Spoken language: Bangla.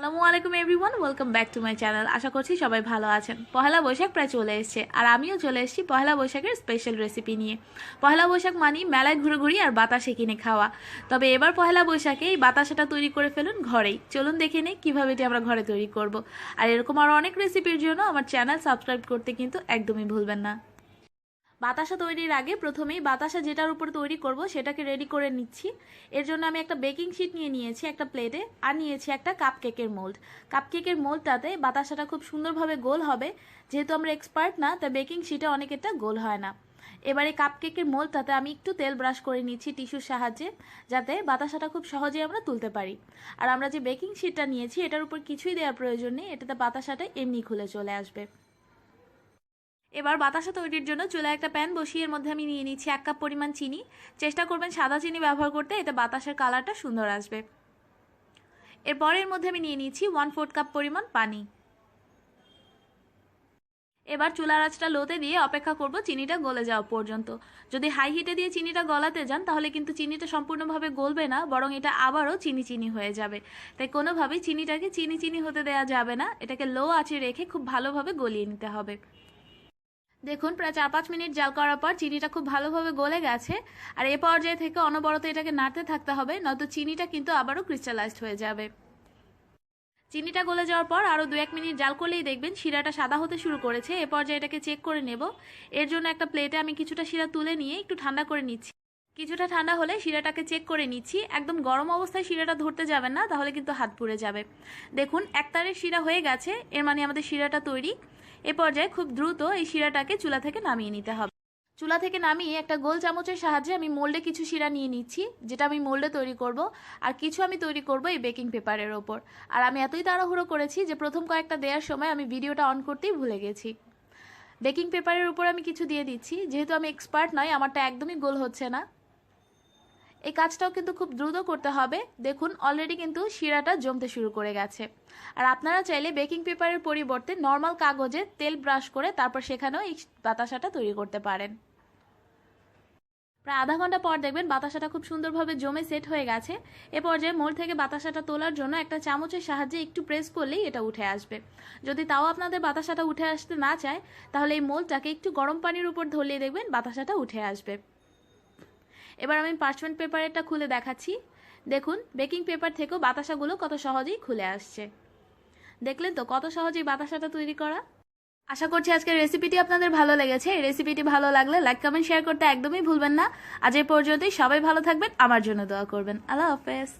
আসসালামু আলাইকুম everyone, welcome back to my channel. আশা করছি সবাই ভালো আছেন। পহেলা বৈশাখ প্রায় চলে এসেছে আর আমিও চলে এসেছি পহেলা বৈশাখের স্পেশাল রেসিপি নিয়ে। পহেলা বৈশাখ মানি মেলায় ঘুরে আর বাতাসে কিনে খাওয়া। তবে এবার পহেলা বৈশাখে এই বাতাসাটা তৈরি করে ফেলুন ঘরেই। চলুন দেখে নেই কীভাবে এটি আমরা ঘরে তৈরি করব। আর এরকম আরও অনেক রেসিপির জন্য আমার চ্যানেল সাবস্ক্রাইব করতে কিন্তু একদমই ভুলবেন না। বাতাসা তৈরির আগে প্রথমেই বাতাসা যেটার উপর তৈরি করব সেটাকে রেডি করে নিচ্ছি। এর জন্য আমি একটা বেকিং শিট নিয়ে নিয়েছি একটা প্লেটে, আর নিয়েছি একটা কাপকেকের মোল্ড। কাপকেকের মোল্ডটাতে বাতাসাটা খুব সুন্দরভাবে গোল হবে। যেহেতু আমরা এক্সপার্ট না, তাই বেকিং শিটে অনেকেরটা গোল হয় না। এবারে কাপকেকের মোল্ডটাতে আমি একটু তেল ব্রাশ করে নিচ্ছি টিস্যুর সাহায্যে, যাতে বাতাসাটা খুব সহজেই আমরা তুলতে পারি। আর আমরা যে বেকিং শিটটা নিয়েছি এটার উপর কিছুই দেওয়ার প্রয়োজন নেই, এটাতে বাতাসাটা এমনি খুলে চলে আসবে। এবার বাতাসা তৈরির জন্য চুলায় একটা প্যান বসিয়ে এর মধ্যে আমি নিয়ে নিচ্ছি 1 কাপ পরিমাণ চিনি। চেষ্টা করবেন সাদা চিনি ব্যবহার করতে, এতে বাতাসের কালারটা সুন্দর আসবে। এরপর এর মধ্যে আমি নিয়ে নিচ্ছি 1/4 কাপ পরিমাণ পানি। এবার চুলার আঁচটা লোতে দিয়ে অপেক্ষা করব চিনিটা গলে যাওয়া পর্যন্ত। যদি হাই হিটে দিয়ে চিনিটা গলাতে যান তাহলে কিন্তু চিনিটা সম্পূর্ণভাবে গলবে না, বরং এটা আবারও চিনি চিনি হয়ে যাবে। তাই কোনোভাবেই চিনিটাকে চিনি চিনি হতে দেওয়া যাবে না, এটাকে লো আঁচে রেখে খুব ভালোভাবে গলিয়ে নিতে হবে। দেখুন প্রায় 4-5 মিনিট জাল করার পর চিনিটা খুব ভালোভাবে গলে গেছে। আর এই পর্যায়ে থেকে অনবরত এটাকে নাড়তে থাকতে হবে, নয়তো চিনিটা কিন্তু আবারও ক্রিস্টালাইজড হয়ে যাবে। চিনিটা গলে যাওয়ার পর আরও 2-1 মিনিট জাল করলেই দেখবেন শিরাটা সাদা হতে শুরু করেছে। এ পর্যায়ে এটাকে চেক করে নেব। এর জন্য একটা প্লেটে আমি কিছুটা শিরা তুলে নিয়ে একটু ঠান্ডা করে নিচ্ছি। কিছুটা ঠান্ডা হলে শিরাটাকে চেক করে নিচ্ছি। একদম গরম অবস্থায় শিরাটা ধরতে যাবেন না, তাহলে কিন্তু হাত পুড়ে যাবে। দেখুন একতারের শিরা হয়ে গেছে, এর মানে আমাদের শিরাটা তৈরি। এ পর্যায়ে খুব দ্রুত এই শিরাটাকে চুলা থেকে নামিয়ে নিতে হবে। চুলা থেকে নামিয়ে একটা গোল চামচের সাহায্যে আমি মোল্ডে কিছু শিরা নিয়ে নিচ্ছি, যেটা আমি মোল্ডে তৈরি করব। আর কিছু আমি তৈরি করব এই বেকিং পেপারের ওপর। আর আমি এতই তাড়াহুড়ো করেছি যে প্রথম কয়েকটা দেওয়ার সময় আমি ভিডিওটা অন করতেই ভুলে গেছি। বেকিং পেপারের উপর আমি কিছু দিয়ে দিচ্ছি। যেহেতু আমি এক্সপার্ট নই, আমারটা একদমই গোল হচ্ছে না। এই কাজটাও কিন্তু খুব দ্রুত করতে হবে। দেখুন অলরেডি কিন্তু শিরাটা জমতে শুরু করে গেছে। আর আপনারা চাইলে বেকিং পেপারের পরিবর্তে নর্মাল কাগজে তেল ব্রাশ করে তারপর সেখানেও এই বাতাসাটা তৈরি করতে পারেন। প্রায় আধা ঘন্টা পর দেখবেন বাতাসাটা খুব সুন্দরভাবে জমে সেট হয়ে গেছে। এ পর্যায়ে মোল্ড থেকে বাতাসাটা তোলার জন্য একটা চামচের সাহায্যে একটু প্রেস করলেই এটা উঠে আসবে। যদি তাও আপনাদের বাতাসাটা উঠে আসতে না চায়, তাহলে এই মোল্ডটাকে একটু গরম পানির উপর ধরলেই দেখবেন বাতাসাটা উঠে আসবে। এবার আমি পার্চমেন্ট পেপারটা খুলে দেখাচ্ছি। দেখুন বেকিং পেপার থেকেও বাতাসাগুলো কত সহজেই খুলে আসছে। দেখলেন তো কত সহজেই বাতাসাটা তৈরি করা। আশা করছি আজকের রেসিপিটি আপনাদের ভালো লেগেছে। এই রেসিপিটি ভালো লাগলে লাইক কমেন্ট শেয়ার করতে একদমই ভুলবেন না। আজ এই পর্যন্তই, সবাই ভালো থাকবেন, আমার জন্য দোয়া করবেন। আল্লাহ হাফেজ।